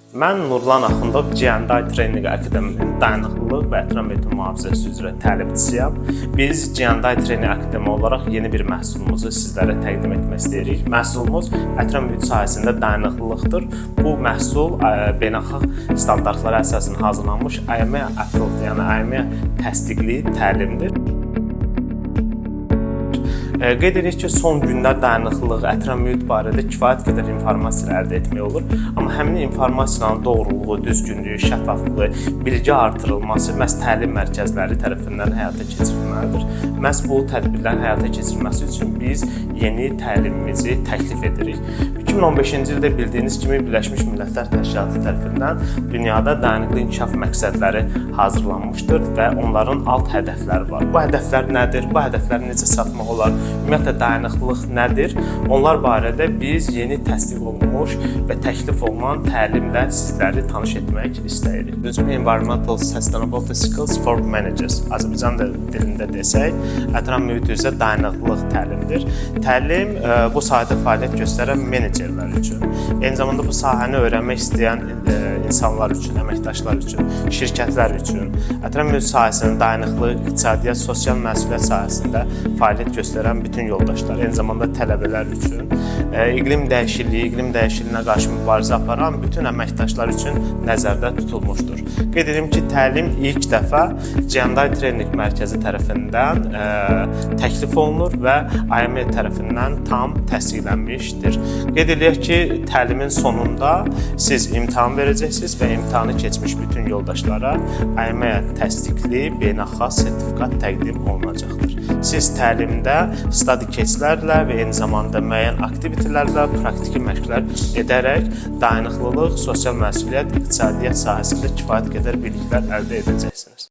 Mən Nurlan Axundov GNDI Training Akademinin dayanıqlılıq və ətraf mühitin mühafizəsi üzrə təlimçisiyəm. Biz GNDI Training Akademi olaraq yeni bir məhsulumuzu sizlərə təqdim etmək istəyirik. Məhsulumuz ətraf mühit sahəsində dayanıqlılıqdır. Bu məhsul beynəlxalq standartlara əsasən hazırlanmış IME approved, yəni IME təsdiqli təlimdir. Qeyd edirik ki, son günlər dayanıqlılıq, ətraf mühit barədə kifayət qədər informasiya əldə etmək olur. Amma həmin informasiyanın doğruluğu, düzgünlüyü, şəffaflığı, bilgi artırılması məhz təlim mərkəzləri tərəfindən həyata keçirilməlidir. Məhz bu tədbirlərin həyata keçirilməsi üçün biz yeni təlimimizi təklif edirik. 2015-ci ildə bildiyiniz kimi Birləşmiş Millətlər Təşkilatı tərəfindən dünyada dayanıqlı inkişaf məqsədləri hazırlanmışdır və onların alt hədəfləri var. Bu hədəflər nədir? Bu hədəfləri necə çatmaq olar? Ümumiyyətlə, dayanıqlılıq nədir? Onlar barədə biz yeni təsdiq olunmuş və təklif olunan təlimlə sizləri tanış etmək istəyirik. Environmental Sustainability Skills for Managers, Azərbaycan dilində desək, ətraf mühit üzrə dayanıqlılıq təlimdir. Təlim bu sahədə fəaliyyət göstərən menecerlər üçün, eyni zamanda bu sahəni öyrənmək istəyən insanlar üçün, əməkdaşlar üçün, şirkətlər üçün, ətraf mühit sahəsinin dayanıqlıq, iqtisadiyyat, sosial məsuliyyət sahəsində fəaliyyət göstərən bütün yoldaşlar, eyni zamanda tələbələr üçün, iqlim dəyişikliyinə qarşı mübarizə aparan bütün əməkdaşlar üçün nəzərdə tutulmuşdur. Qeyd edim ki, təlim ilk dəfə GNDI Training Mərkəzi tərəfindən təklif olunur və IME tərəfindən tam təsdiqlənmişdir. Qeyd edək ki, təlimin sonunda siz imtahan verəcəksiniz və imtahanı keçmiş bütün yoldaşlara IME təsdiqli beynəlxalq sertifikat təqdim olunacaqdır. Siz təlimdə study case-lərlə və eyni zamanda müəyyən aktivitetlərlə praktiki məşqlər edərək dayanıqlılıq, sosial məsuliyyət, iqtisadiyyat sahəsində kifayət qədər biliklər əldə edəcəksiniz.